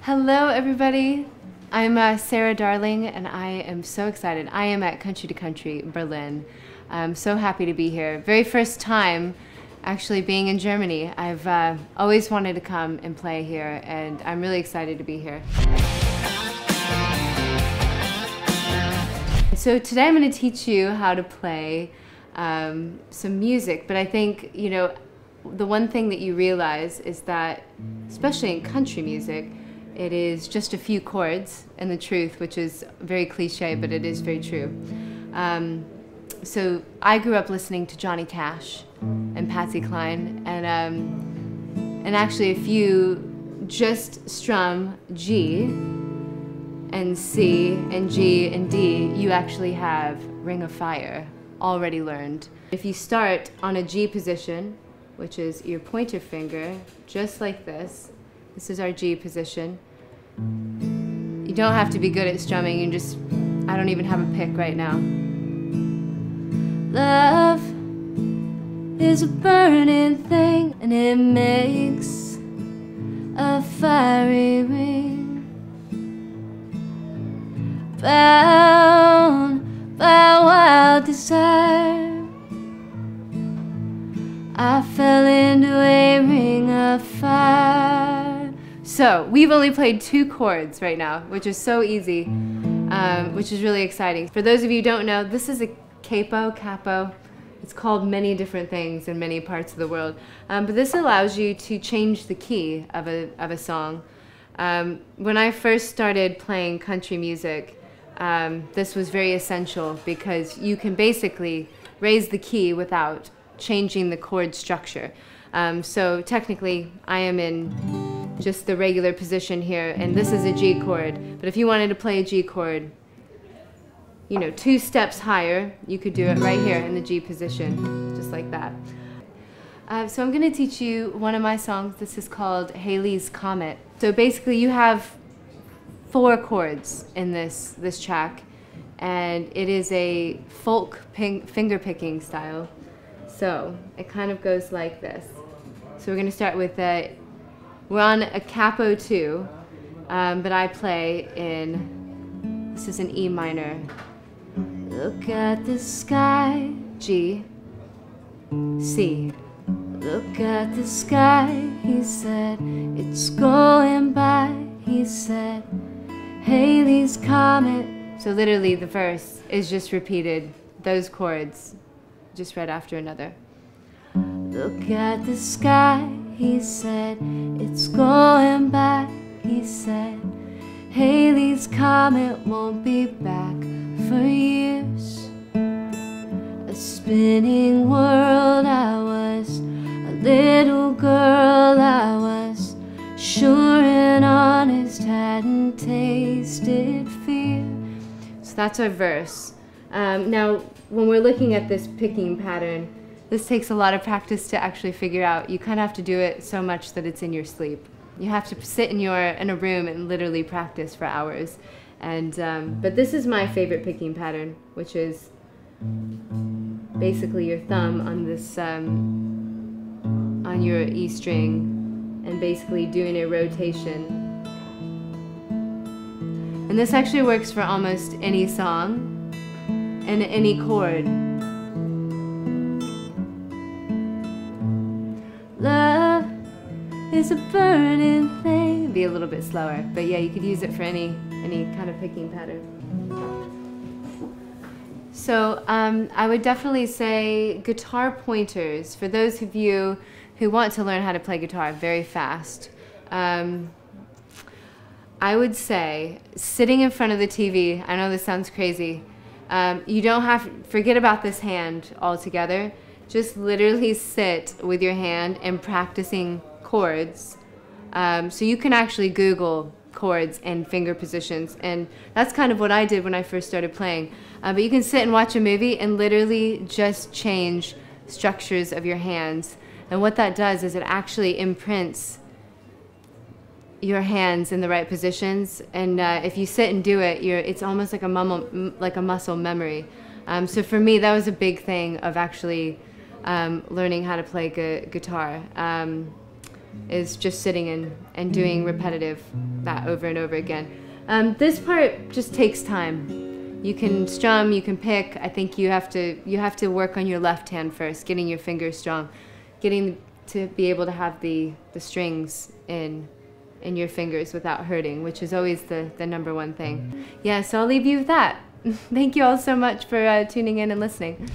Hello everybody, I'm Sarah Darling and I am so excited. I am at Country to Country, Berlin. I'm so happy to be here. Very first time actually being in Germany. I've always wanted to come and play here and I'm really excited to be here. So today I'm going to teach you how to play some music, but I think, you know, the one thing that you realize is that, especially in country music, it is just a few chords and the truth, which is very cliche, but it is very true. So I grew up listening to Johnny Cash and Patsy Cline, and actually if you just strum G and C and G and D, you actually have Ring of Fire already learned. If you start on a G position, which is your pointer finger, just like this. This is our G position. You don't have to be good at strumming, you just, I don't even have a pick right now. Love is a burning thing and it makes a fiery ring. Bound by wild desire, I fell into a ring of fire. So we've only played 2 chords right now, which is so easy, which is really exciting. For those of you who don't know, this is a capo. It's called many different things in many parts of the world, but this allows you to change the key of a song. When I first started playing country music, this was very essential because you can basically raise the key without changing the chord structure. So technically I am in just the regular position here and this is a G chord, but if you wanted to play a G chord, you know, 2 steps higher, you could do it right here in the G position, just like that. So I'm going to teach you one of my songs. This is called Halley's Comet. So basically you have 4 chords in this track, and it is a folk finger picking style. So it kind of goes like this. So we're going to start with we're on a capo 2, but I play in, this is an E minor. Look at the sky, G, C. Look at the sky, he said, it's going by, he said, Halley's Comet. So literally the verse is just repeated, those chords, just right after another. Look at the sky, he said, it's going by, he said, Halley's Comet won't be back for years. A spinning world, I was a little girl, I was sure and honest, hadn't tasted fear. So that's our verse. Now, when we're looking at this picking pattern, this takes a lot of practice to actually figure out. You kind of have to do it so much that it's in your sleep. You have to sit in a room and literally practice for hours. And but this is my favorite picking pattern, which is basically your thumb on this on your E string, and basically doing a rotation. And this actually works for almost any song and any chord. Love is a burning thing. Be a little bit slower, but yeah, you could use it for any kind of picking pattern. So I would definitely say guitar pointers for those of you who want to learn how to play guitar very fast. I would say sitting in front of the TV. I know this sounds crazy. You don't have, forget about this hand altogether. Just literally sit with your hand and practicing chords. So you can actually Google chords and finger positions, and that's kind of what I did when I first started playing. But you can sit and watch a movie and literally just change structures of your hands. And what that does is it actually imprints your hands in the right positions. And if you sit and do it, it's almost like a muscle memory. So for me, that was a big thing of actually learning how to play guitar. is just sitting and doing repetitive that over and over again. This part just takes time. You can strum, you can pick. I think you have to work on your left hand first, getting your fingers strong, getting to be able to have the strings in your fingers without hurting, which is always the number one thing. Yeah, so I'll leave you with that. Thank you all so much for tuning in and listening.